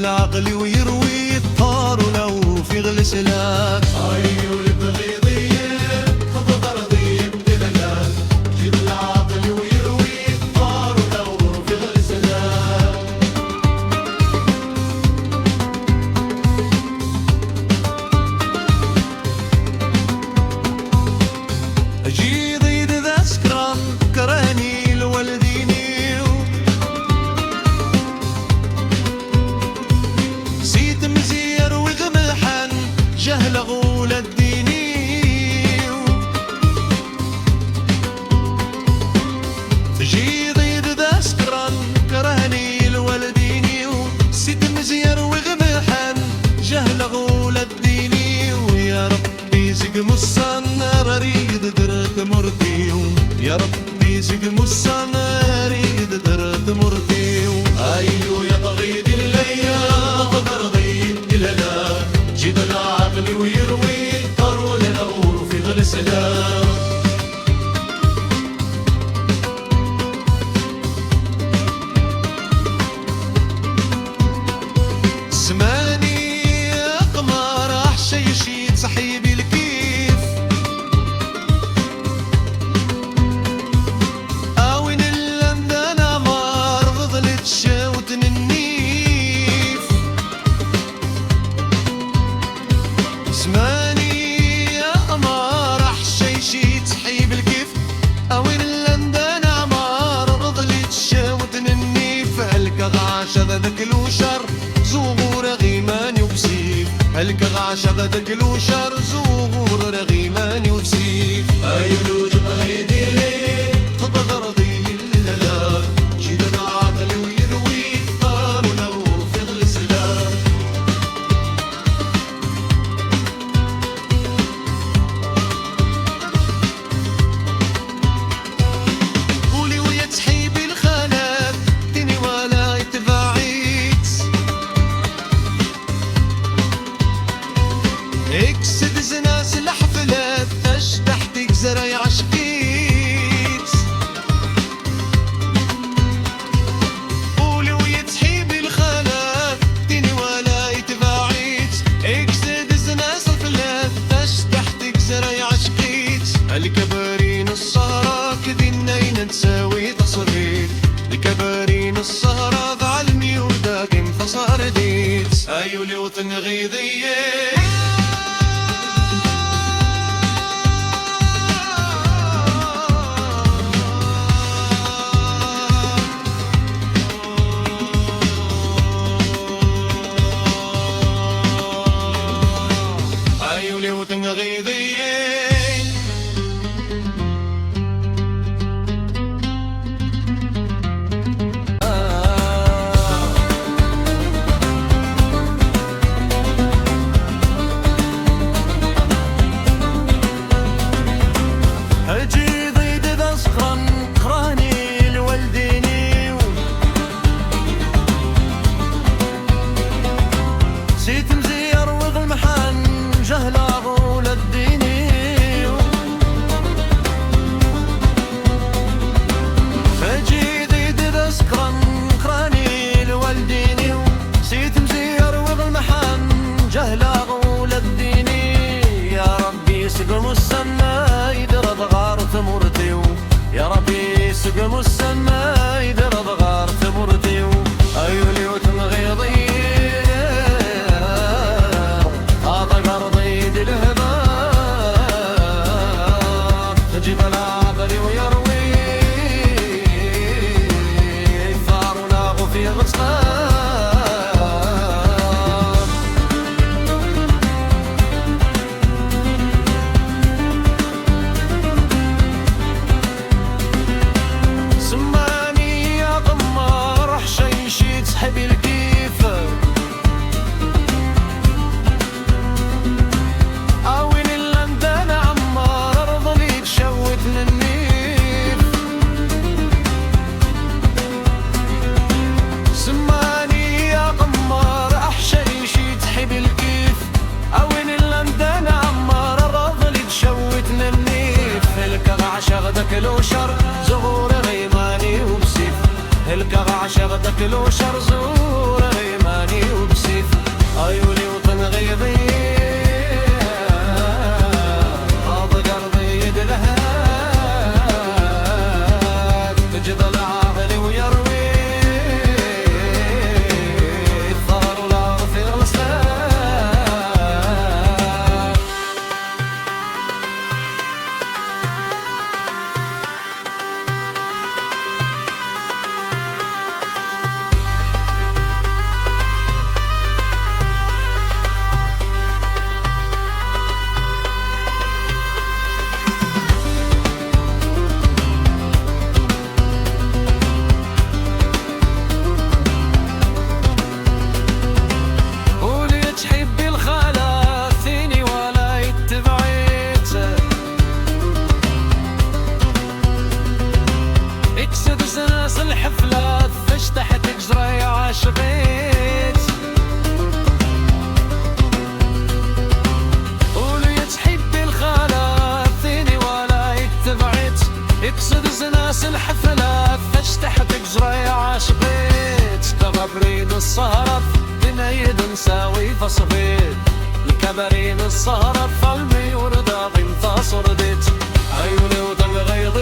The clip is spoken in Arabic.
العقل ويروي الطار ولو في غلسلاك. أيو البغيضية خطط أرضية بدلال، جيب العقل ويروي الطار ولو في غلسلاك. أجي ضيد ذا سكران كرهني الوالديني، سيد مزير وغمحن جهل غول الديني. أجي ضيد ذا سكران كرهني الوالديني، سيد مزير وغمحن جهل غول الديني. ويا ربي زق مصنر ريد درت مرتي، يا ربي زق مصنر ريد درت مرتي. أيو يا بغيض الليل خطط أرضية بدلال، جيب العقل ويروي الطار ولو في غلسلاك. سماني يا قمر احشيشيت صحيبي الكيف، اوين اللندن مار ظلت شوت النيف. سماني يا قمر احشيشيت صحيبي الكيف، اوين اللندن مار ظلت شوت النيف. هلك غاشا ذاك الوشر زغور غيماني وبسيف، هلك غاشا ذاك الوشر زغور غيماني وبسيف. أيو البغيض الليل خطط أرضي الليلة، جيب العقل ويروي الطار ولو في غلسلاك. قولي ويا تحيبي الخالات ديني ولا يتباعيت، اكسد زناس الحفلات اش تحتك زرع عشقيت. قولي ويا تحيبي الخالات ديني ولا يتباعيت، اكسد زناس الحفلات اش تحتك زرع عشقيت. الكبارين السهرة كدينا نساوي تصريت، الكبارين السهرة ذعلمي وداكن فصارديت. أيو الوطن غيضية أيو الوطن غيضية. أجي ضيد ذا صخرا كرهني الوالديني، سيت مزير وغلمحن جهل غول الديني. أجي ضيد ذا صخرا كرهني الوالديني، سيت مزير وغلمحن جهل غول الديني. يا ربي سقم السما يدرب غار ثمرتي، يا ربي سقم السما يدرب غار ثمرتي. أيو اليوتم غيضية هذا قرضيد الهباب، تجيب العقل ويروي ثار ولاغ في غصناب. سماني يا قمر حشيشي تسحبي الكيف، اوين اللندن عمار ارضلي تشوت النيف. سماني يا قمر احشيشي تحبي الكيف، اوين اللندن عمار ارضلي تشوت النيف. هلك غعشا غدك الوشر زغور غيماني وبسيف، هلك غعشا غدك الوشر زغور غيماني وبسيف. نساوي فصفيت الكبرين السهرة فالمي ورداغي انتصر ديت عيوني وطن غيظ